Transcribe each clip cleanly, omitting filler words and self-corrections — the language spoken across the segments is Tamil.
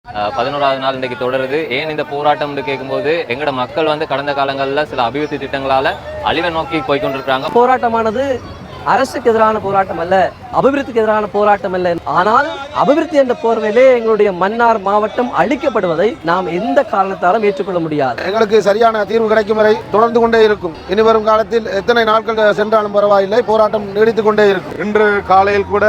11வது நாள் இன்றைக்கு தொடருது. ஏன் இந்த போராட்டம் கேட்கும்போது எங்களோட மக்கள் வந்து கடந்த காலங்களில் சில அபிவிருத்தி திட்டங்களால் அழிவை நோக்கி போய்கொண்டிருக்கிறாங்க. போராட்டமானது அரசுக்கு எதிரான போராட்டம் அல்ல, அபிவிருத்திக்கு எதிரான போராட்டம் அல்ல. ஆனால் அபிவிருத்தி என்ற போர்வையிலே எங்களுடைய மன்னார் மாவட்டம் அழிக்கப்படுவதை நாம் எந்த காரணத்தாலும் ஏற்றுக்கொள்ள முடியாது. எங்களுக்கு சரியான தீர்வு கிடைக்கும் வரை தொடர்ந்து கொண்டே இருக்கும். இனி வரும் காலத்தில் எத்தனை நாட்கள் சென்றாலும் பரவாயில்லை, போராட்டம் நீடித்துக் கொண்டே இருக்கும். இன்று காலையில் கூட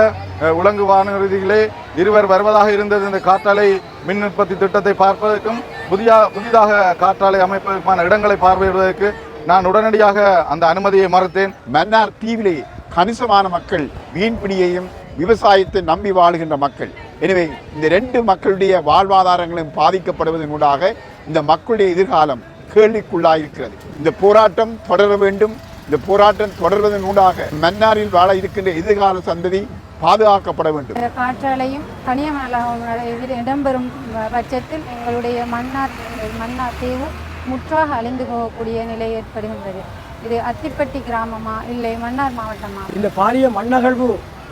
உலங்கு வானூர்திகளே இருவர் வருவதாக இருந்தது. இந்த காற்றாலை மின் உற்பத்தி திட்டத்தை பார்ப்பதற்கும் புதிதாக காற்றாலை அமைப்பதற்கான இடங்களை பார்வையிடுவதற்கு நான் உடனடியாக அந்த அனுமதியை மறுத்தேன். மன்னார் தீவிலே கணிசமான மக்கள் மீன்பிடியையும் விவசாயத்தை நம்பி வாழுகின்ற மக்கள். எனவே இந்த ரெண்டு மக்களுடைய வாழ்வாதாரங்களும் பாதிக்கப்படுவதனூடாக இந்த மக்களுடைய எதிர்காலம் கேள்விக்குள்ளாயிருக்கிறது. இந்த போராட்டம் தொடர வேண்டும். இந்த போராட்டம் தொடர்வதனூடாக மன்னாரில் வாழ இருக்கின்ற எதிர்கால சந்ததி பாதுகாக்கப்பட வேண்டும். காற்றாலையும் கனியமலையும் இடம்பெறும் பட்சத்தில் எங்களுடைய மன்னார் தீவு முற்றாக அழிந்து போகக்கூடிய நிலை ஏற்படுகின்றது. இது அத்திப்பட்டி கிராமமா இல்லை மன்னார் மாவட்டமா? இந்த பாரிய மண்ணகழ்வு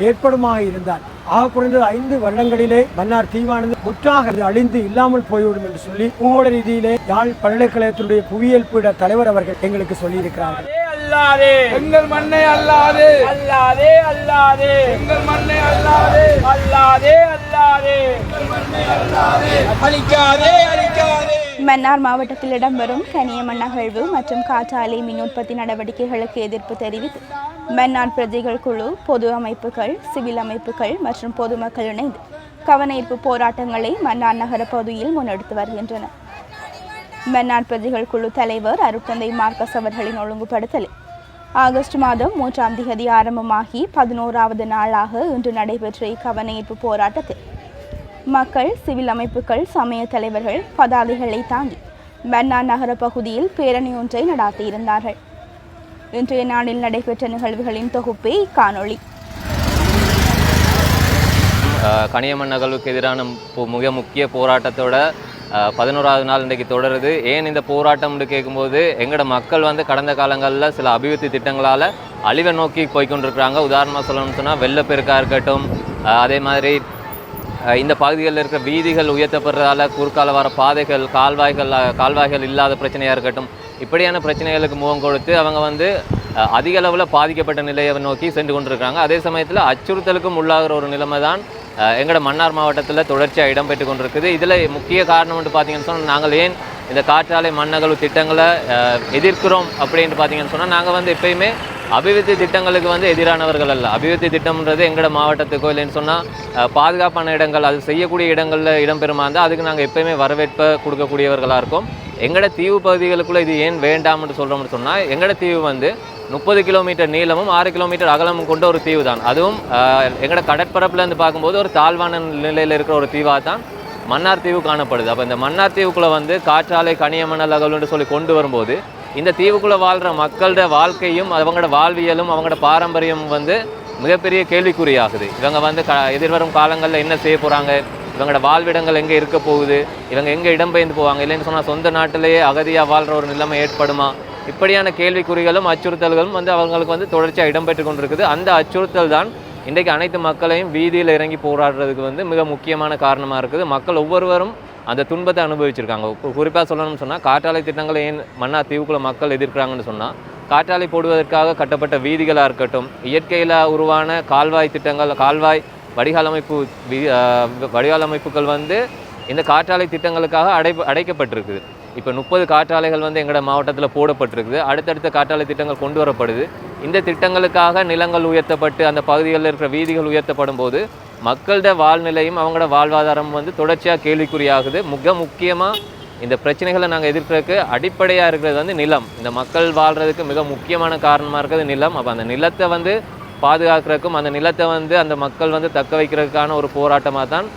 ஏற்படுமாக இருந்தால் ஆக குறைந்தது 5 வருடங்களிலே மன்னார் தீவானது முற்றாக அழிந்து இல்லாமல் போய்விடும் என்று சொல்லி பூகோள ரீதியிலே யாழ் பல்கலைக்கழகத்தினுடைய புவியியல் பீட தலைவர் அவர்கள் எங்களுக்கு சொல்லியிருக்கிறார்கள். எங்கள் மண்ணை அல்லாதே அல்லாதே அல்லாதே எங்கள் மண்ணை அல்லாதே அல்லாதே அல்லாதே அழிக்காதே அழிக்காதே. மன்னார் மாவட்டத்தில் இடம்பெறும் கனியமண் அகழ்வு மற்றும் காற்றாலை மின் உற்பத்தி நடவடிக்கைகளுக்கு எதிர்ப்பு தெரிவித்து மன்னார் பிரஜைகள் குழு, பொது அமைப்புகள், சிவில் அமைப்புகள் மற்றும் பொதுமக்கள் இணைந்து கவனஈர்ப்பு போராட்டங்களை மன்னார் நகர பகுதியில் முன்னெடுத்து வருகின்றனர். மன்னார் பிரஜைகள் குழு தலைவர் அருட்தந்தை மார்க்கஸ் அவர்களின் ஒழுங்குபடுத்தலில் ஆகஸ்ட் மாதம் 3ஆம் தேதி ஆரம்பமாகி 11வது நாளாக இன்று நடைபெற்ற இக்கவனஈர்ப்பு போராட்டத்தில் மக்கள், சிவில் அமைப்புகள், சமய தலைவர்கள் பதாதைகளை தாங்கி மன்னார் நகர பகுதியில் பேரணி ஒன்றை நடாத்தியிருந்தார்கள். இன்றைய நாளில் நடைபெற்ற நிகழ்வுகளின் தொகுப்பே இக்காணொளி. கனியமண் நகழ்வுக்கு எதிரான மிக முக்கிய போராட்டத்தோட 11வது நாள் இன்றைக்கு தொடருது. ஏன் இந்த போராட்டம் கேட்கும்போது எங்களோட மக்கள் வந்து கடந்த காலங்களில் சில அபிவிருத்தி திட்டங்களால் அழிவை நோக்கி போய்கொண்டிருக்கிறாங்க. உதாரணமாக சொல்லணும்னு சொன்னால் வெள்ளப்பெருக்காக இருக்கட்டும், அதே மாதிரி இந்த பகுதிகளில் இருக்கிற வீதிகள் உயர்த்தப்படுறதால குறுக்கால வர பாதைகள், கால்வாய்கள் இல்லாத பிரச்சனையாக இருக்கட்டும், இப்படியான பிரச்சனைகளுக்கு முகம் கொடுத்து அவங்க வந்து அதிக அளவில் பாதிக்கப்பட்ட நிலையை நோக்கி சென்று கொண்டிருக்கிறாங்க. அதே சமயத்தில் அச்சுறுத்தலுக்கும் உள்ளாகிற ஒரு நிலைமை தான் எங்களோட மன்னார் மாவட்டத்தில் தொடர்ச்சியாக இடம்பெற்று கொண்டிருக்குது. இதில் முக்கிய காரணம் வந்து பார்த்திங்கன்னு சொன்னால் நாங்கள் ஏன் இந்த காற்றாலை மண்ணகழ்வு திட்டங்களை எதிர்க்கிறோம் அப்படின்ட்டு பார்த்திங்கன்னு சொன்னால் நாங்கள் வந்து எப்பயுமே அபிவிருத்தி திட்டங்களுக்கு வந்து எதிரானவர்கள் அல்ல. அபிவிருத்தி திட்டம்ன்றது எங்களோட மாவட்டத்துக்கோ இல்லைன்னு சொன்னால் பாதுகாப்பான இடங்கள், அது செய்யக்கூடிய இடங்களில் இடம்பெறுமா இருந்தால் அதுக்கு நாங்கள் எப்பயுமே வரவேற்பை கொடுக்கக்கூடியவர்களாக இருக்கோம். எங்களோட தீவு பகுதிகளுக்குள்ளே இது ஏன் வேண்டாம்னு சொல்கிறோம்னு சொன்னால் எங்களோட தீவு வந்து 30 கிலோமீட்டர் நீளமும் 6 கிலோமீட்டர் அகலமும் கொண்ட ஒரு தீவு தான். அதுவும் எங்களோட கடற்பரப்புலேருந்து பார்க்கும்போது ஒரு தாழ்வான நிலையில் இருக்கிற ஒரு தீவாக தான் மன்னார் தீவு காணப்படுது. அப்போ இந்த மன்னார் தீவுக்குள்ளே வந்து காற்றாலை கனியமணல் அகழ்வுன்னு சொல்லி கொண்டு வரும்போது இந்த தீவுக்குள்ளே வாழ்கிற மக்களோட வாழ்க்கையும் அவங்களோட வாழ்வியலும் அவங்களோட பாரம்பரியம் வந்து மிகப்பெரிய கேள்விக்குறியாகுது. இவங்க வந்து எதிர்வரும் காலங்களில் என்ன செய்ய போகிறாங்க, இவங்களோட வாழ்விடங்கள் எங்கே இருக்க போகுது, இவங்க எங்கே இடம்பெயர்ந்து போவாங்க, இல்லைன்னு சொன்னால் சொந்த நாட்டிலேயே அகதியாக வாழ்கிற ஒரு நிலைமை ஏற்படுமா, இப்படியான கேள்விக்குறிகளும் அச்சுறுத்தல்களும் வந்து அவங்களுக்கு வந்து தொடர்ச்சியாக இடம்பெற்று கொண்டிருக்குது. அந்த அச்சுறுத்தல் தான் இன்றைக்கு அனைத்து மக்களையும் வீதியில் இறங்கி போராடுறதுக்கு வந்து மிக முக்கியமான காரணமாக இருக்குது. மக்கள் ஒவ்வொருவரும் அந்த துன்பத்தை அனுபவிச்சிருக்காங்க. குறிப்பாக சொல்லணும்னு சொன்னால் காற்றாலை திட்டங்களை ஏன் மன்னார் தீவுக்குள்ள மக்கள் எதிர்க்கிறாங்கன்னு சொன்னால் காற்றாலை போடுவதற்காக கட்டப்பட்ட வீதிகளாக இருக்கட்டும், இயற்கையில் உருவான கால்வாய் திட்டங்கள், கால்வாய் வடிகால் அமைப்புகள் வந்து இந்த காற்றாலை திட்டங்களுக்காக அடைக்கப்பட்டிருக்குது. இப்போ 30 காற்றாலைகள் வந்து எங்களோட மாவட்டத்தில் போடப்பட்டிருக்குது. அடுத்தடுத்த காற்றாலை திட்டங்கள் கொண்டு வரப்படுது. இந்த திட்டங்களுக்காக நிலங்கள் உயர்த்தப்பட்டு அந்த பகுதிகளில் இருக்கிற வீதிகள் உயர்த்தப்படும் போது மக்களோட வாழ்நிலையும் அவங்களோட வாழ்வாதாரம் வந்து தொடர்ச்சியாக கேள்விக்குறியாகுது. மிக முக்கியமாக இந்த பிரச்சனைகளை நாங்கள் எதிர்க்கிறதுக்கு அடிப்படையாக இருக்கிறது வந்து நிலம். இந்த மக்கள் வாழ்கிறதுக்கு மிக முக்கியமான காரணமாக இருக்கிறது நிலம். அப்போ அந்த நிலத்தை வந்து பாதுகாக்கிறதுக்கும் அந்த நிலத்தை வந்து அந்த மக்கள் வந்து தக்க வைக்கிறதுக்கான ஒரு போராட்டமாக தான்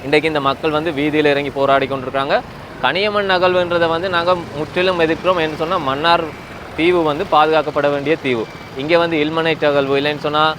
இன்றைக்கு இந்த மக்கள் வந்து வீதியில் இறங்கி போராடி கொண்டிருக்காங்க. கனியமண் அகழ்வுன்றதை வந்து நாங்கள் முற்றிலும் எதிர்க்கிறோம். என்று சொன்னால் மன்னார் தீவு வந்து பாதுகாக்கப்பட வேண்டிய தீவு. இங்கே வந்து இல்மனைட் அகழ்வு இல்லைன்னு சொன்னால்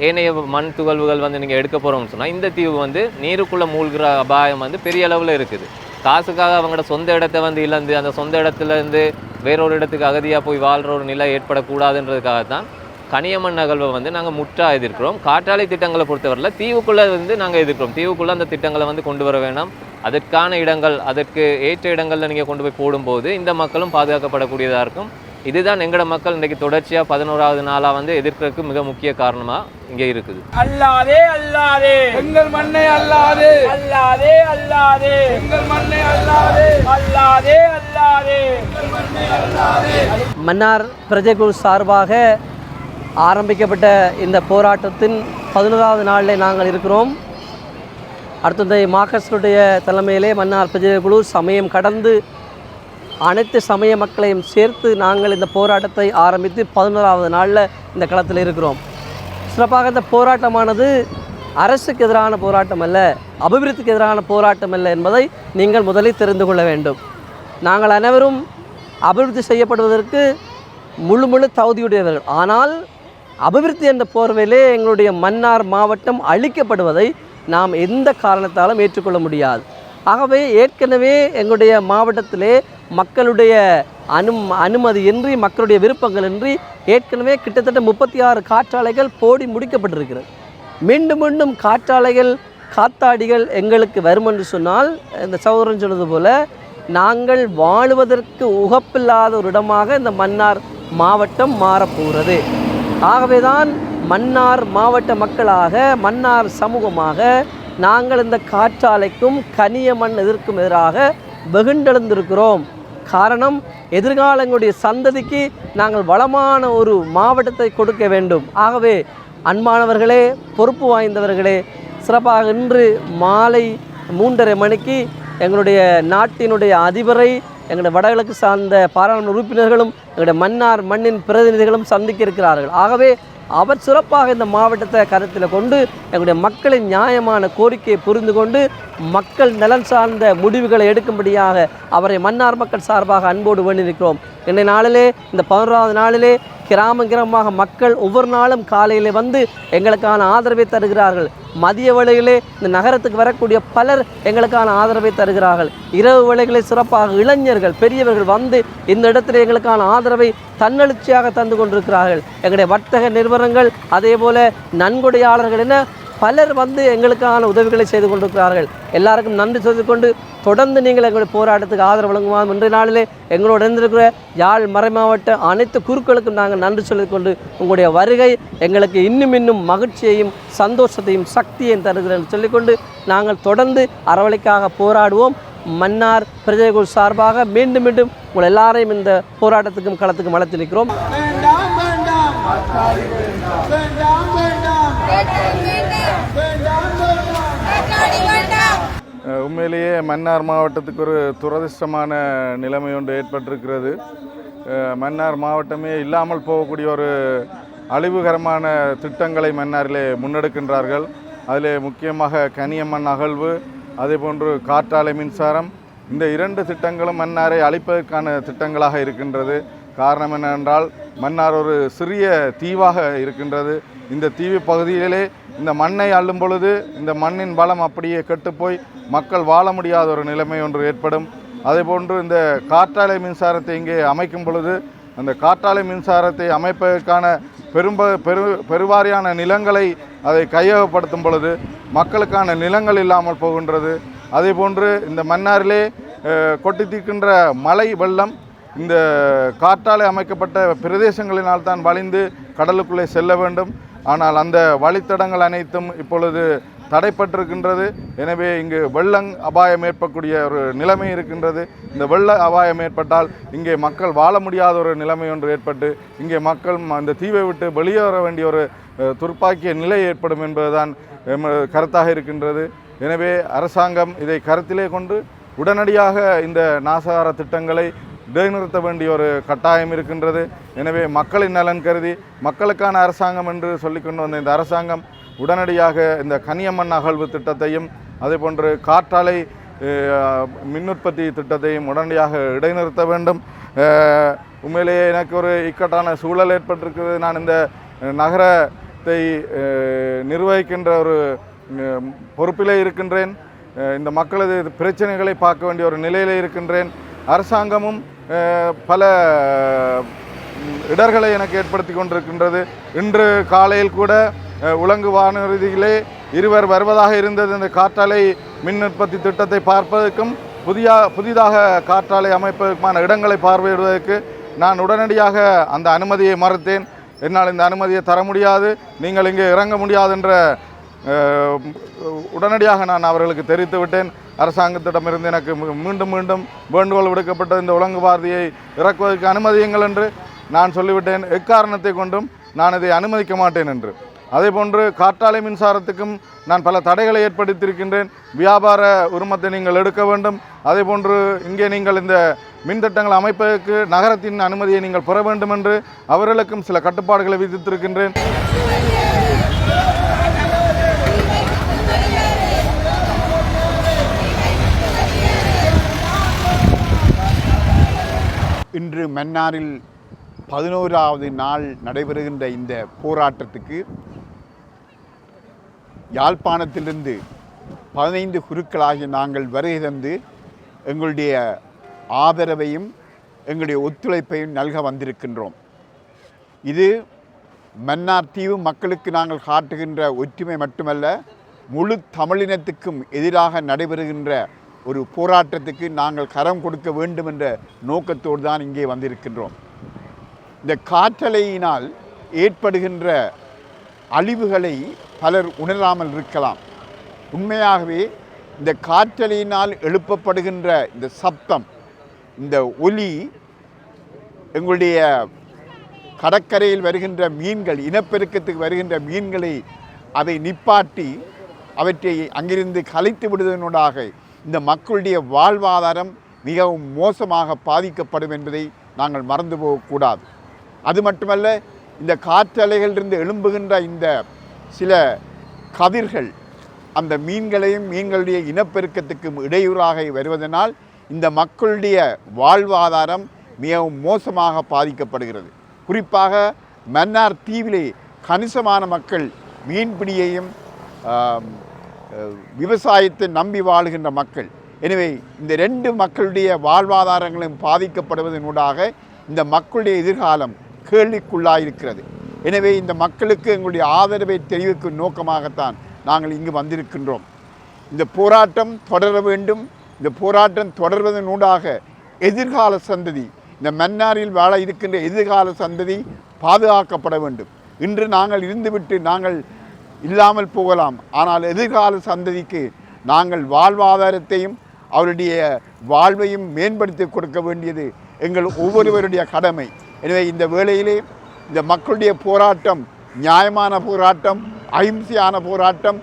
ஏனைய மண் துகள்வுகள் வந்து நீங்கள் எடுக்க போகிறோம்னு சொன்னால் இந்த தீவு வந்து நீருக்குள்ளே மூழ்கிற அபாயம் வந்து பெரிய அளவில் இருக்குது. காசுக்காக அவங்களோட சொந்த இடத்த வந்து இழந்து அந்த சொந்த இடத்துலேருந்து வேறொரு இடத்துக்கு அகதியாக போய் வாழ்கிற ஒரு நிலை ஏற்படக்கூடாதுன்றதுக்காக தான் கனியமண் அகழ்வை வந்து நாங்கள் முற்றாக எதிர்க்கிறோம். காற்றாலை திட்டங்களை பொறுத்தவரையில் தீவுக்குள்ளே வந்து நாங்கள் எதிர்க்கிறோம். தீவுக்குள்ளே அந்த திட்டங்களை வந்து கொண்டு வர வேண்டாம். அதற்கான இடங்கள், அதற்கு ஏற்ற இடங்களில் நீங்கள் கொண்டு போய் போடும்போது இந்த மக்களும் பாதுகாக்கப்படக்கூடியதாக இருக்கும். இதுதான் எங்களோட மக்கள் இன்றைக்கு தொடர்ச்சியாக 11வது நாளாக வந்து எதிர்க்கிறதுக்கு மிக முக்கிய காரணமாக இங்கே இருக்குது. அல்லாதே அல்லாதே எங்கள் மண்ணை அல்லாதே அல்லாதே அல்லாதே எங்கள் மண்ணை அல்லாதே அல்லாதே அல்லாதே எங்கள் மண்ணை அல்லாதே. மன்னார் பிரஜைக்குழு சார்பாக ஆரம்பிக்கப்பட்ட இந்த போராட்டத்தின் 11வது நாளில் நாங்கள் இருக்கிறோம். அடுத்தது மார்க்சிஸ்டுடைய தலைமையிலே மன்னார் பிரஜைக்குழு சமயம் கடந்து அனைத்து சமய மக்களையும் சேர்த்து நாங்கள் இந்த போராட்டத்தை ஆரம்பித்து 11வது நாளில் இந்த களத்தில் இருக்கிறோம். சிறப்பாக இந்த போராட்டமானது அரசுக்கு எதிரான போராட்டம் அல்ல, அபிவிருத்திக்கு எதிரான போராட்டம் அல்ல என்பதை நீங்கள் முதலில் தெரிந்து கொள்ள வேண்டும். நாங்கள் அனைவரும் அபிவிருத்தி செய்யப்படுவதற்கு முழு தகுதியுடையவர்கள். ஆனால் அபிவிருத்தி என்ற போர்வையிலே எங்களுடைய மன்னார் மாவட்டம் அழிக்கப்படுவதை நாம் எந்த காரணத்தாலும் ஏற்றுக்கொள்ள முடியாது. ஆகவே ஏற்கனவே எங்களுடைய மாவட்டத்திலே மக்களுடைய அனுமதியின்றி, மக்களுடைய விருப்பங்களின்றி ஏற்கனவே கிட்டத்தட்ட 36 காற்றாலைகள் போடி முடிக்கப்பட்டிருக்கிறது. மீண்டும் மீண்டும் காற்றாலைகள், காத்தாடிகள் எங்களுக்கு வரும் என்று சொன்னால், இந்த சகோதரன் சொன்னது போல நாங்கள் வாழுவதற்கு உகப்பில்லாத ஒரு இடமாக இந்த மன்னார் மாவட்டம் மாறப்போகிறது. ஆகவேதான் மன்னார் மாவட்ட மக்களாக, மன்னார் சமூகமாக நாங்கள் இந்த காற்றாலைக்கும் கனியமண் எதிர்க்கும் எதிராக வெகுண்டெழுந்திருக்கிறோம். காரணம், எதிர்காலங்களுடைய சந்ததிக்கு நாங்கள் வளமான ஒரு மாவட்டத்தை கொடுக்க வேண்டும். ஆகவே அன்பானவர்களே, பொறுப்பு வாய்ந்தவர்களே, சிறப்பாக இன்று மாலை 3:30 மணிக்கு எங்களுடைய நாட்டினுடைய அதிபரை எங்களுடைய வடகிழக்கு சார்ந்த பாராளுமன்ற உறுப்பினர்களும் எங்களுடைய மன்னார் மண்ணின் பிரதிநிதிகளும் சந்திக்க இருக்கிறார்கள். ஆகவே அவர் சிறப்பாக இந்த மாவட்டத்தை கருத்தில் கொண்டு எங்களுடைய மக்களின் நியாயமான கோரிக்கையை புரிந்து கொண்டு மக்கள் நலன் சார்ந்த முடிவுகளை எடுக்கும்படியாக அவரை மன்னார் மக்கள் சார்பாக அன்போடு வேண்டியிருக்கிறோம். இன்றைய நாளிலே, இந்த 11வது நாளிலே கிராமமாக மக்கள் ஒவ்வொரு நாளும் காலையில் வந்து எங்களுக்கான ஆதரவை தருகிறார்கள். மதிய வேளையிலே இந்த நகரத்துக்கு வரக்கூடிய பலர் எங்களுக்கான ஆதரவை தருகிறார்கள். இரவு வேளைகளில் சிறப்பாக இளைஞர்கள், பெரியவர்கள் வந்து இந்த இடத்துல எங்களுக்கான ஆதரவை தன்னெழுச்சியாக தந்து கொண்டிருக்கிறார்கள். எங்களுடைய வர்த்தக நிறுவனங்கள், அதே போல நன்கொடையாளர்கள் என பலர் வந்து எங்களுக்கான உதவிகளை செய்து கொண்டிருக்கிறார்கள். எல்லாருக்கும் நன்றி சொல்லிக்கொண்டு தொடர்ந்து நீங்கள் எங்களுடைய போராட்டத்துக்கு ஆதரவு வழங்குவோம். இன்றைய நாளிலே எங்களோடு இருந்திருக்கிற யாழ் மறைமாவட்ட அனைத்து குருக்களுக்கும் நாங்கள் நன்றி சொல்லிக்கொண்டு உங்களுடைய வருகை எங்களுக்கு இன்னும் மகிழ்ச்சியையும் சந்தோஷத்தையும் சக்தியையும் தருகிறேன் சொல்லிக்கொண்டு நாங்கள் தொடர்ந்து அறவழிக்காக போராடுவோம். மன்னார் பிரஜைக்குழு சார்பாக மீண்டும் உங்கள் எல்லாரையும் இந்த போராட்டத்துக்கும் களத்துக்கும் அழைத்து நிற்கிறோம். உண்மையிலேயே மன்னார் மாவட்டத்துக்கு ஒரு துரதிர்ஷ்டமான நிலைமை ஒன்று ஏற்பட்டிருக்கிறது. மன்னார் மாவட்டமே இல்லாமல் போகக்கூடிய ஒரு அழிவுகரமான திட்டங்களை மன்னாரிலே முன்னெடுக்கின்றார்கள். அதிலே முக்கியமாக கனியமண் அகழ்வு, அதேபோன்று காற்றாலை மின்சாரம், இந்த 2 திட்டங்களும் மன்னாரை அழிப்பதற்கான திட்டங்களாக இருக்கின்றது. காரணம் என்னவென்றால், மன்னார் ஒரு சிறிய தீவாக இருக்கின்றது. இந்த தீவு பகுதியிலே இந்த மண்ணை அள்ளும் பொழுது இந்த மண்ணின் பலம் அப்படியே கெட்டுப்போய் மக்கள் வாழ முடியாத ஒரு நிலைமை ஒன்று ஏற்படும். அதேபோன்று இந்த காற்றாலை மின்சாரத்தை இங்கே அமைக்கும் பொழுது அந்த காற்றாலை மின்சாரத்தை அமைப்பதற்கான பெருவாரியான நிலங்களை அதை கையகப்படுத்தும் பொழுது மக்களுக்கான நிலங்கள் இல்லாமல் போகின்றது. அதேபோன்று இந்த மன்னாரிலே கொட்டி தீர்க்கின்ற மழை வெள்ளம் இந்த காற்றாலை அமைக்கப்பட்ட பிரதேசங்களினால் தான் வழிந்து கடலுக்குள்ளே செல்ல வேண்டும். ஆனால் அந்த வழித்தடங்கள் அனைத்தும் இப்பொழுது தடைப்பட்டிருக்கின்றது. எனவே இங்கு வெள்ளம் அபாயம் ஏற்படக்கூடிய ஒரு நிலைமை இருக்கின்றது. இந்த வெள்ள அபாயம் ஏற்பட்டால் இங்கே மக்கள் வாழ முடியாத ஒரு நிலைமை ஒன்று ஏற்பட்டு இங்கே மக்கள் அந்த தீவை விட்டு வெளியேற வேண்டிய ஒரு துர்ப்பாக்கிய நிலை ஏற்படும் என்பதுதான் கருத்தாக இருக்கின்றது. எனவே அரசாங்கம் இதை கருத்திலே கொண்டு உடனடியாக இந்த நாசகார திட்டங்களை இடைநிறுத்த வேண்டிய ஒரு கட்டாயம் இருக்கின்றது. எனவே மக்களின் நலன் கருதி மக்களுக்கான அரசாங்கம் என்று சொல்லிக்கொண்டு வந்த இந்த அரசாங்கம் உடனடியாக இந்த கனியமண் அகழ்வு திட்டத்தையும் அதேபோன்று காற்றாலை மின் உற்பத்தி திட்டத்தையும் உடனடியாக இடைநிறுத்த வேண்டும். உண்மையிலேயே எனக்கு ஒரு இக்கட்டான சூழல் ஏற்பட்டிருக்கிறது. நான் இந்த நகரத்தை நிர்வகிக்கின்ற ஒரு பொறுப்பிலே இருக்கின்றேன். இந்த மக்களது பிரச்சனைகளை பார்க்க வேண்டிய ஒரு நிலையிலே இருக்கின்றேன். அரசாங்கமும் பல இடர்களை எனக்கு ஏற்படுத்தி கொண்டிருக்கின்றது. இன்று காலையில் கூட உலங்கு வானூர்தியிலே இருவர் வருவதாக இருந்தது. இந்த காற்றாலை மின் உற்பத்தி திட்டத்தை பார்ப்பதற்கும் புதிதாக காற்றாலை அமைப்பதற்குமான இடங்களை பார்வையிடுவதற்கு நான் உடனடியாக அந்த அனுமதியை மறுத்தேன். என்னால் இந்த அனுமதியை தர முடியாது, நீங்கள் இங்கே இறங்க முடியாது என்ற உடனடியாக நான் அவர்களுக்கு தெரிவித்து விட்டேன். அரசாங்கத்திடமிருந்து எனக்கு மீண்டும் வேண்டுகோள் விடுக்கப்பட்ட இந்த உலங்கு வார்த்தையை இறக்குவதற்கு அனுமதியுங்கள் என்று நான் சொல்லிவிட்டேன். எக்காரணத்தை கொண்டும் நான் இதை அனுமதிக்க மாட்டேன் என்று. அதேபோன்று காற்றாலை மின்சாரத்துக்கும் நான் பல தடைகளை ஏற்படுத்தியிருக்கின்றேன். வியாபார உரிமத்தை நீங்கள் எடுக்க வேண்டும். அதேபோன்று இங்கே நீங்கள் இந்த மின்திட்டங்கள் அமைப்பதற்கு நகரத்தின் அனுமதியை நீங்கள் பெற வேண்டும் என்று அவர்களுக்கும் சில கட்டுப்பாடுகளை விதித்திருக்கின்றேன். இன்று மன்னாரில் 11வது நாள் நடைபெறுகின்ற இந்த போராட்டத்துக்கு யாழ்ப்பாணத்திலிருந்து 15 குருக்களாகிய நாங்கள் வருகை தந்து எங்களுடைய ஆதரவையும் எங்களுடைய ஒத்துழைப்பையும் நல்க வந்திருக்கின்றோம். இது மன்னார் தீவு மக்களுக்கு நாங்கள் காட்டுகின்ற ஒற்றுமை மட்டுமல்ல, முழு தமிழினத்துக்கும் எதிராக நடைபெறுகின்ற ஒரு போராட்டத்துக்கு நாங்கள் கரம் கொடுக்க வேண்டும் என்ற நோக்கத்தோடு தான் இங்கே வந்திருக்கின்றோம். இந்த காற்றலையினால் ஏற்படுகின்ற அழிவுகளை பலர் உணராமல் இருக்கலாம். உண்மையாகவே இந்த காற்றலையினால் எழுப்பப்படுகின்ற இந்த சப்தம், இந்த ஒலி எங்களுடைய கடற்கரையில் வருகின்ற மீன்கள், இனப்பெருக்கத்துக்கு வருகின்ற மீன்களை அதை நிப்பாட்டி அவற்றை அங்கிருந்து கலைத்து விடுவதனூடாக இந்த மக்களுடைய வாழ்வாதாரம் மிகவும் மோசமாக பாதிக்கப்படும் என்பதை நாங்கள் மறந்து போகக்கூடாது. அது மட்டுமல்ல, இந்த காற்றலைகளிலிருந்து எழும்புகின்ற இந்த சில கதிர்கள் அந்த மீன்களையும் மீன்களுடைய இனப்பெருக்கத்துக்கும் இடையூறாக வருவதனால் இந்த மக்களுடைய வாழ்வாதாரம் மிகவும் மோசமாக பாதிக்கப்படுகிறது. குறிப்பாக மன்னார் தீவிலே கணிசமான மக்கள் மீன்பிடியையும் விவசாயத்தை நம்பி வாழுகின்ற மக்கள். எனவே இந்த ரெண்டு மக்களுடைய வாழ்வாதாரங்களும் பாதிக்கப்படுவதனூடாக இந்த மக்களுடைய எதிர்காலம் கேள்விக்குள்ளாயிருக்கிறது. எனவே இந்த மக்களுக்கு எங்களுடைய ஆதரவை தெரிவிக்கும் நோக்கமாகத்தான் நாங்கள் இங்கு வந்திருக்கின்றோம். இந்த போராட்டம் தொடர வேண்டும். இந்த போராட்டம் தொடர்வதனூடாக எதிர்கால சந்ததி, இந்த மன்னாரில் வாழ இருக்கின்ற எதிர்கால சந்ததி பாதுகாக்கப்பட வேண்டும். இன்று நாங்கள் இருந்துவிட்டு நாங்கள் இல்லாமல் போகலாம், ஆனால் எதிர்கால சந்ததிக்கு நாங்கள் வாழ்வாதாரத்தையும் அவருடைய வாழ்வையும் மேம்படுத்தி கொடுக்க வேண்டியது எங்கள் ஒவ்வொருவருடைய கடமை. எனவே இந்த வேளையிலே இந்த மக்களுடைய போராட்டம் நியாயமான போராட்டம், அஹிம்சையான போராட்டம்,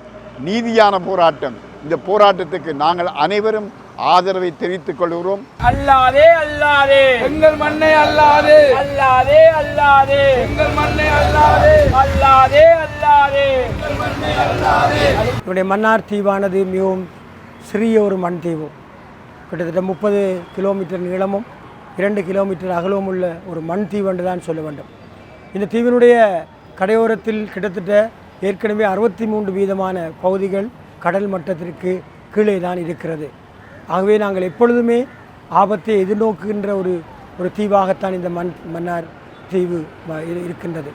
நீதியான போராட்டம். இந்த போராட்டத்துக்கு நாங்கள் அனைவரும் ஆதரவை தெரிவித்துக் கொள்கிறோம். அல்லாதே அல்லாதே எங்கள் மண்ணை அல்லாதே, அல்லாதே அல்லாதே எங்கள் மண்ணை அல்லாதே, அல்லாதே அல்லாதே எங்கள் மண்ணை அல்லாதே. என்னுடைய மன்னார் தீவானது மிகவும் சிறிய ஒரு மண் தீவு. கிட்டத்தட்ட 30 கிலோமீட்டர் நீளமும் 2 கிலோமீட்டர் அகலமும் உள்ள ஒரு மண் தீவு என்று தான் சொல்ல வேண்டும். இந்த தீவினுடைய கரையோரத்தில் கிட்டத்தட்ட ஏற்கனவே 63% பகுதிகள் கடல் மட்டத்திற்கு கீழே தான் இருக்கிறது. ஆகவே நாங்கள் எப்பொழுதுமே ஆபத்தை எதிர்நோக்குகின்ற ஒரு தீவாகத்தான் இந்த மன்னார் தீவு இருக்கின்றது.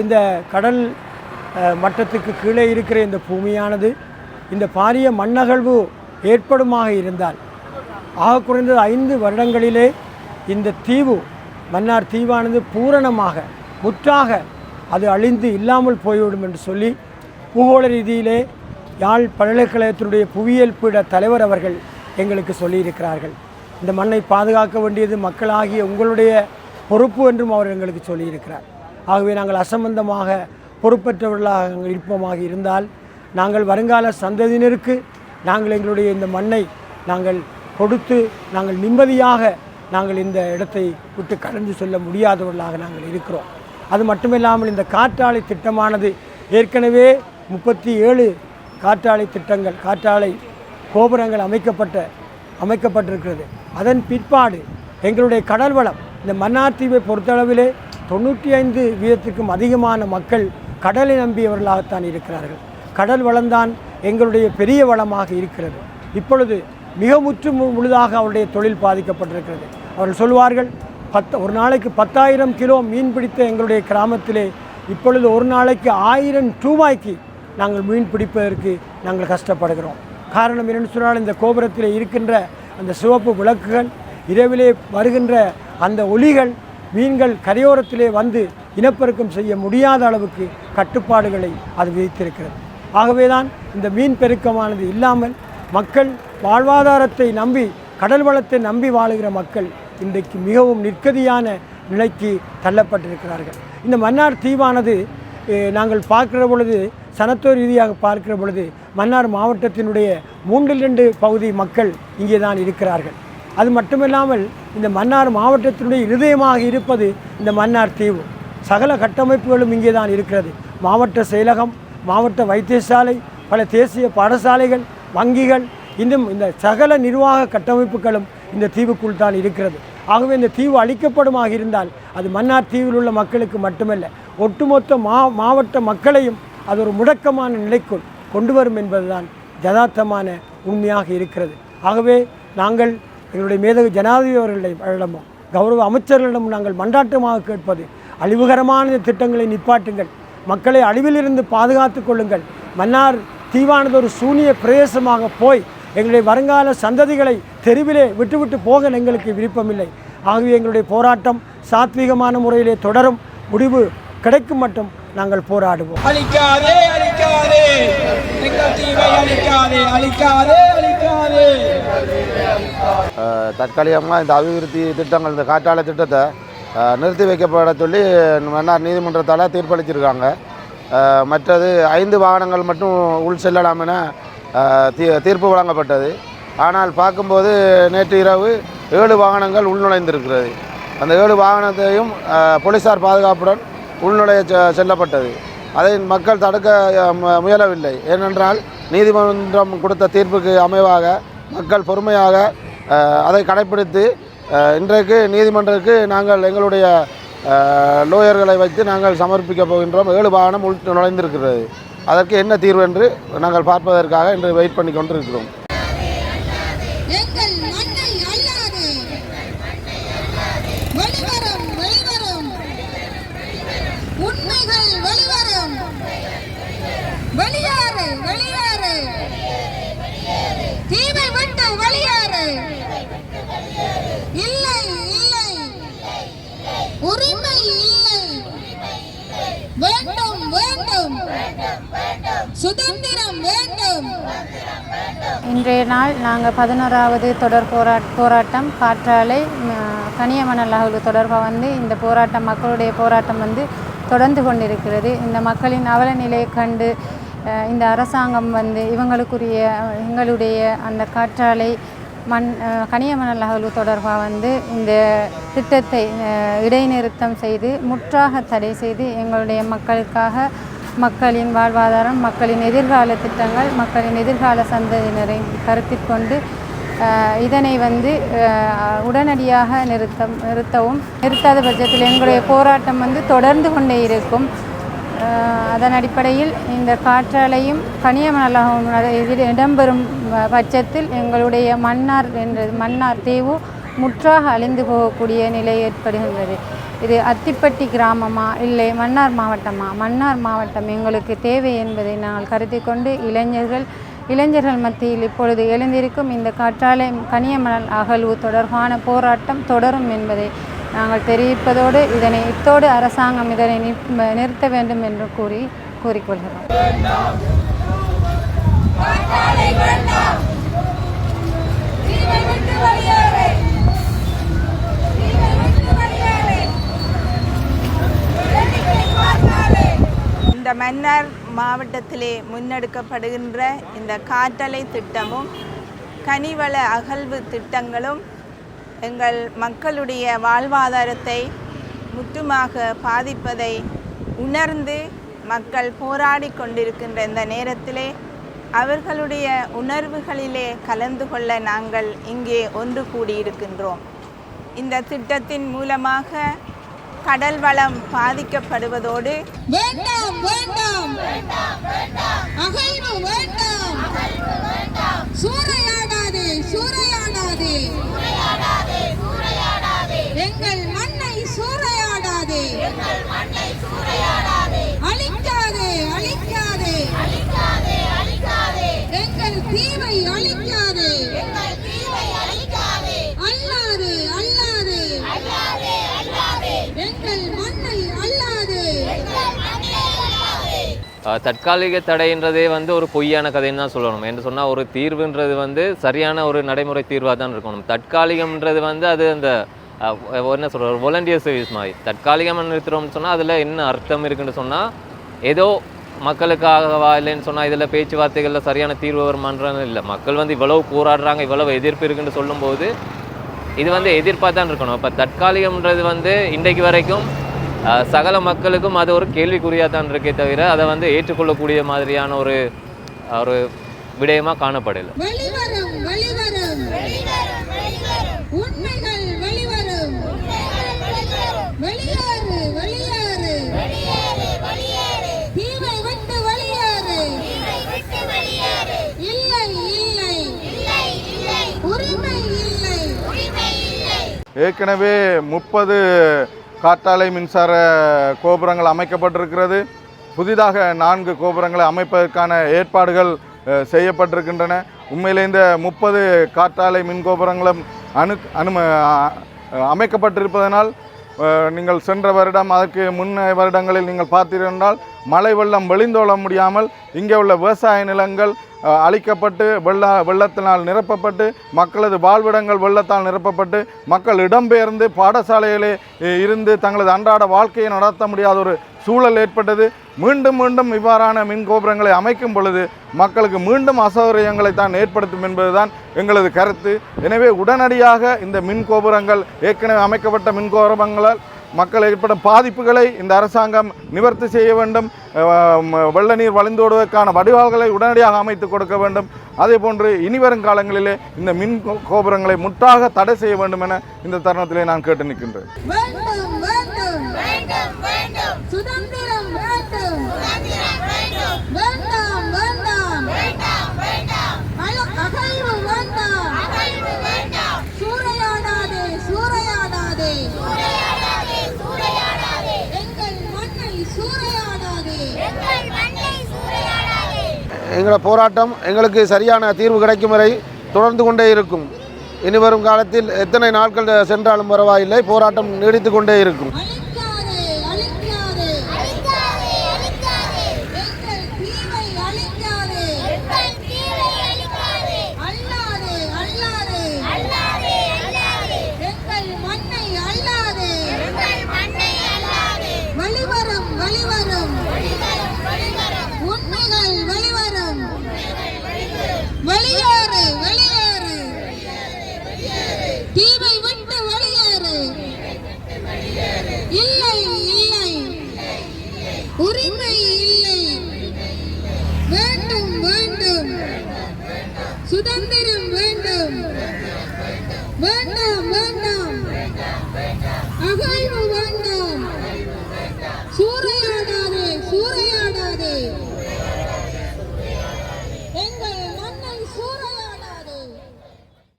இந்த கடல் மட்டத்துக்கு கீழே இருக்கிற இந்த பூமியானது இந்த பாரிய மண்ணகழ்வு ஏற்படுமாக இருந்தால் ஆக குறைந்தது 5 வருடங்களிலே இந்த தீவு மன்னார் தீவானது பூரணமாக முற்றாக அது அழிந்து இல்லாமல் போய்விடும் என்று சொல்லி பூகோள ரீதியிலே யாழ் பல்கலைக்கழகத்தினுடைய புவியியல் பீட தலைவர் அவர்கள் எங்களுக்கு சொல்லியிருக்கிறார்கள். இந்த மண்ணை பாதுகாக்க வேண்டியது மக்களாகிய உங்களுடைய பொறுப்பு என்றும் அவர் எங்களுக்கு சொல்லியிருக்கிறார். ஆகவே நாங்கள் அசம்பந்தமாக பொறுப்பற்றவர்களாக இருப்போமாக இருந்தால் நாங்கள் வருங்கால சந்ததியினருக்கு நாங்கள் எங்களுடைய இந்த மண்ணை நாங்கள் கொடுத்து நாங்கள் நிம்மதியாக நாங்கள் இந்த இடத்தை விட்டு கடந்து செல்ல முடியாதவர்களாக நாங்கள் இருக்கிறோம். அது மட்டுமில்லாமல் இந்த காற்றாலை திட்டமானது ஏற்கனவே 37 காற்றாலை திட்டங்கள், காற்றாலை கோபுரங்கள் அமைக்கப்பட்டிருக்கிறது. அதன் பிற்பாடு எங்களுடைய கடல் வளம், இந்த மன்னார் தீவை பொறுத்தளவிலே 95% அதிகமான மக்கள் கடலை நம்பியவர்களாகத்தான் இருக்கிறார்கள். கடல் வளம்தான் எங்களுடைய பெரிய வளமாக இருக்கிறது. இப்பொழுது மிக முழுதாக அவருடைய தொழில் பாதிக்கப்பட்டிருக்கிறது. அவர்கள் சொல்வார்கள், ஒரு நாளைக்கு 10,000 கிலோ மீன் பிடித்த எங்களுடைய கிராமத்திலே இப்பொழுது ஒரு நாளைக்கு 1000 ரூபாய்க்கு நாங்கள் மீன் பிடிப்பதற்கு நாங்கள் கஷ்டப்படுகிறோம். காரணம் என்னென்னு சொன்னால், இந்த கோபுரத்தில் இருக்கின்ற அந்த சிவப்பு விளக்குகள், இரவிலே வருகின்ற அந்த ஒளிகள் மீன்கள் கரையோரத்திலே வந்து இனப்பெருக்கம் செய்ய முடியாத அளவுக்கு கட்டுப்பாடுகளை அது விதித்திருக்கிறது. ஆகவே தான் இந்த மீன் பெருக்கமானது இல்லாமல் மக்கள் வாழ்வாதாரத்தை நம்பி, கடல் வளத்தை நம்பி வாழுகிற மக்கள் இன்றைக்கு மிகவும் நிற்கதியான நிலைக்கு தள்ளப்பட்டிருக்கிறார்கள். இந்த மன்னார் தீவானது நாங்கள் பார்க்கிற பொழுது, சனத்தொகை ரீதியாக பார்க்கிற பொழுது, மன்னார் மாவட்டத்தினுடைய 3/2 பகுதி மக்கள் இங்கே தான் இருக்கிறார்கள். அது மட்டுமில்லாமல் இந்த மன்னார் மாவட்டத்தினுடைய இருதயமாக இருப்பது இந்த மன்னார் தீவு. சகல கட்டமைப்புகளும் இங்கே தான் இருக்கிறது. மாவட்ட செயலகம், மாவட்ட வைத்தியசாலை, பல தேசிய பாடசாலைகள், வங்கிகள், இன்னும் இந்த சகல நிர்வாக கட்டமைப்புகளும் இந்த தீவுக்குள் தான் இருக்கிறது. ஆகவே இந்த தீவு அழிக்கப்படுமாக இருந்தால் அது மன்னார் தீவில் உள்ள மக்களுக்கு மட்டுமல்ல, ஒட்டுமொத்த மாவட்ட மக்களையும் அது ஒரு முடக்கமான நிலைக்குள் கொண்டு வரும் என்பதுதான் யதார்த்தமான உண்மையாக இருக்கிறது. ஆகவே நாங்கள் எங்களுடைய மேதகு ஜனாதிபதி அவர்களிடமும் கௌரவ அமைச்சர்களிடமும் நாங்கள் மன்றாட்டமாக கேட்பது, அழிவுகரமான திட்டங்களை நிப்பாட்டுங்கள், மக்களை அழிவிலிருந்து பாதுகாத்து கொள்ளுங்கள். மன்னார் தீவானது ஒரு சூனிய பிரதேசமாக போய் எங்களுடைய வருங்கால சந்ததிகளை தெருவிலே விட்டுவிட்டு போக எங்களுக்கு விருப்பமில்லை. ஆகவே எங்களுடைய போராட்டம் சாத்வீகமான முறையிலே தொடரும். முடிவு கிடைக்கும் மட்டும் நாங்கள் போராடுவோம். அழிக்காதே அழிக்காதே, எங்கள் தீவை அழிக்காதே அழிக்காதே அழிக்காதே. தற்காலிகமாக இந்த அபிவிருத்தி திட்டங்கள், இந்த காற்றாலை திட்டத்தை நிறுத்தி வைக்கப்பட சொல்லி மன்னார் நீதிமன்றத்தால் தீர்ப்பளிச்சிருக்காங்க. மற்றது 5 வாகனங்கள் மட்டும் உள் செல்லலாம் என தீர்ப்பு வழங்கப்பட்டது. ஆனால் பார்க்கும்போது நேற்று இரவு 7 வாகனங்கள் உள்நுழைந்திருக்கிறது. அந்த 7 வாகனத்தையும் போலீஸார் பாதுகாப்புடன் உள்நுழைய செல்லப்பட்டது. அதை மக்கள் தடுக்க முயலவில்லை. ஏனென்றால் நீதிமன்றம் கொடுத்த தீர்ப்புக்கு அமைவாக மக்கள் பொறுமையாக அதை கடைப்பிடித்து இன்றைக்கு நீதிமன்றத்துக்கு நாங்கள் எங்களுடைய லோயர்களை வைத்து நாங்கள் சமர்ப்பிக்க போகின்றோம். 7 வாகனம் உள் நுழைந்திருக்கிறது. அதற்கு என்ன தீர்வு என்று நாங்கள் பார்ப்பதற்காக இன்று வெயிட் பண்ணி கொண்டிருக்கிறோம். உரிமை இல்லை, வேண்டும் வேண்டும், சுதந்திரம் வேண்டும். இன்றைய நாள் நாங்கள் 11வது தொடர் போராட்டம் காற்றாலை கனியமணல் அகழ்வு தொடர்பாக இந்த போராட்டம், மக்களுடைய போராட்டம் தொடர்ந்து கொண்டிருக்கிறது. இந்த மக்களின் அவல நிலையை கண்டு இந்த அரசாங்கம் எங்களுடைய அந்த காற்றாலை கனியமணல் அகழ்வு தொடர்பாக இந்த திட்டத்தை இடைநிறுத்தம் செய்து முற்றாக தடை செய்து எங்களுடைய மக்களுக்காக, மக்களின் வாழ்வாதாரம், மக்களின் எதிர்கால திட்டங்கள், மக்களின் எதிர்கால சந்ததியினரை கருத்தில் கொண்டு இதனை உடனடியாக நிறுத்தவும், நிறுத்தாத பட்சத்தில் எங்களுடைய போராட்டம் தொடர்ந்து கொண்டே இருக்கும். அதன் அடிப்படையில் இந்த காற்றாலையும் கனியமணல் இதில் இடம்பெறும் பட்சத்தில் எங்களுடைய மன்னார் தீவு முற்றாக அழிந்து போகக்கூடிய நிலை ஏற்படுகின்றது. இது அத்திப்பட்டி கிராமமா இல்லை மன்னார் மாவட்டமா? மன்னார் மாவட்டம் எங்களுக்கு தேவை என்பதை நாங்கள் கருத்தில் கொண்டு இளைஞர்கள் மத்தியில் இப்பொழுது எழுந்திருக்கும் இந்த காற்றாலை கனியமணல் அகழ்வு தொடர்பான போராட்டம் தொடரும் என்பதை நாங்கள் தெரிவிப்பதோடு இத்தோடு அரசாங்கம் இதனை நிறுத்த வேண்டும் என்று கூறிக்கொள்கிறோம். இந்த மன்னார் மாவட்டத்திலே முன்னெடுக்கப்படுகின்ற இந்த காற்றலை திட்டமும் கனிவள அகழ்வு திட்டங்களும் எங்கள் மக்களுடைய வாழ்வாதாரத்தை முற்றுமாக பாதிப்பதை உணர்ந்து மக்கள் போராடி கொண்டிருக்கின்ற இந்த நேரத்திலே அவர்களுடைய உணர்வுகளிலே கலந்து கொள்ள நாங்கள் இங்கே ஒன்று கூடியிருக்கின்றோம். இந்த திட்டத்தின் மூலமாக கடல் வளம் பாதிக்கப்படுவதோடு வேண்டாம் வேண்டாம் அகழ்வு வேண்டாம், சூறையாடாதே சூறையாடாதே, எங்கள் தற்காலிக தடைன்றதே வந்து ஒரு பொய்யான கதைன்னு தான் சொல்லணும். என்று சொன்னால் ஒரு தீர்வுன்றது வந்து சரியான ஒரு நடைமுறை தீர்வாக தான் இருக்கணும். தற்காலிகம்ன்றது வந்து அது அந்த என்ன சொல்கிற ஒரு வாலண்டியர் சர்வீஸ் மாதிரி. தற்காலிகமாக நிறுத்துகிறோம்னு சொன்னால் அதில் என்ன அர்த்தம் இருக்குன்னு சொன்னால் ஏதோ மக்களுக்காகவா இல்லைன்னு சொன்னால் இதில் பேச்சுவார்த்தைகளில் சரியான தீர்வு வருமானது இல்லை. மக்கள் வந்து இவ்வளவு போராடுறாங்க, இவ்வளவு எதிர்ப்பு இருக்குன்னு சொல்லும்போது இது வந்து எதிர்ப்பாக தான் இருக்கணும். இப்போ தற்காலிகம்ன்றது வந்து இன்றைக்கு வரைக்கும் சகல மக்களுக்கும் அது ஒரு கேள்விக்குறியாக தான் இருக்கே தவிர அதை வந்து ஏற்றுக்கொள்ளக்கூடிய மாதிரியான ஒரு ஒரு விடயமாக காணப்படலை. வெளிவரும் வெளிவரும் உண்மைகள் வெளிவரும் வெளியேறு வெளியேறு தீவை விட்டு வெளியேறு இல்லை இல்லை உரிமை இல்லை. ஏற்கனவே 30 காற்றாலை மின்சார கோபுரங்கள் அமைக்கப்பட்டிருக்கிறது. புதிதாக 4 கோபுரங்களை அமைப்பதற்கான ஏற்பாடுகள் செய்யப்பட்டிருக்கின்றன. உண்மையிலே இந்த 30 காற்றாலை மின் கோபுரங்களும் அமைக்கப்பட்டிருப்பதனால் நீங்கள் சென்ற வருடம் அதற்கு முன்னைய வருடங்களில் நீங்கள் பார்த்தீர்கள் மழை வெள்ளம் வெளிந்தோள முடியாமல் இங்கே உள்ள விவசாய நிலங்கள் அழிக்கப்பட்டு வெள்ளத்தினால் நிரப்பப்பட்டு மக்களது வாழ்விடங்கள் வெள்ளத்தால் நிரப்பப்பட்டு மக்கள் இடம்பெயர்ந்து பாடசாலையிலே இருந்து தங்களது அன்றாட வாழ்க்கையை நடத்த முடியாத ஒரு சூழல் ஏற்பட்டது. மீண்டும் மீண்டும் இவ்வாறான மின் கோபுரங்களை அமைக்கும் பொழுது மக்களுக்கு மீண்டும் அசௌகரியங்களை தான் ஏற்படுத்தும் என்பதுதான் எங்களது கருத்து. எனவே உடனடியாக இந்த மின் கோபுரங்கள் ஏற்கனவே அமைக்கப்பட்ட மின் கோபுரங்களால் மக்கள் ஏற்படும் பாதிப்புகளை இந்த அரசாங்கம் நிவர்த்தி செய்ய வேண்டும். வெள்ள நீர் வழிந்தோடுவதற்கான வடிகால்களை உடனடியாக அமைத்து கொடுக்க வேண்டும். அதே போன்று இனிவரும் காலங்களிலே இந்த மின் கோபுரங்களை முற்றாக தடை செய்ய வேண்டும் என இந்த தருணத்திலே நான் கேட்டு நிற்கின்றேன். சுதந்திரம் வேண்டும். வேண்டாம் வேண்டாம் அகழ்வு வேண்டாம். சூறையாடாதே சூறையாடாதே எங்கள் மண்ணை சூறையாடாதே. எங்களோட போராட்டம் எங்களுக்கு சரியான தீர்வு கிடைக்கும் வரை தொடர்ந்து கொண்டே இருக்கும். இனி வரும் காலத்தில் எத்தனை நாட்கள் சென்றாலும் பரவாயில்லை, போராட்டம் நீடித்து கொண்டே இருக்கும். வெளியேறு வெளியேறு தீவை விட்டு வெளியேறு. இல்லை இல்லை உரிமை இல்லை. வேண்டும் வேண்டும் சுதந்திரம் வேண்டும்.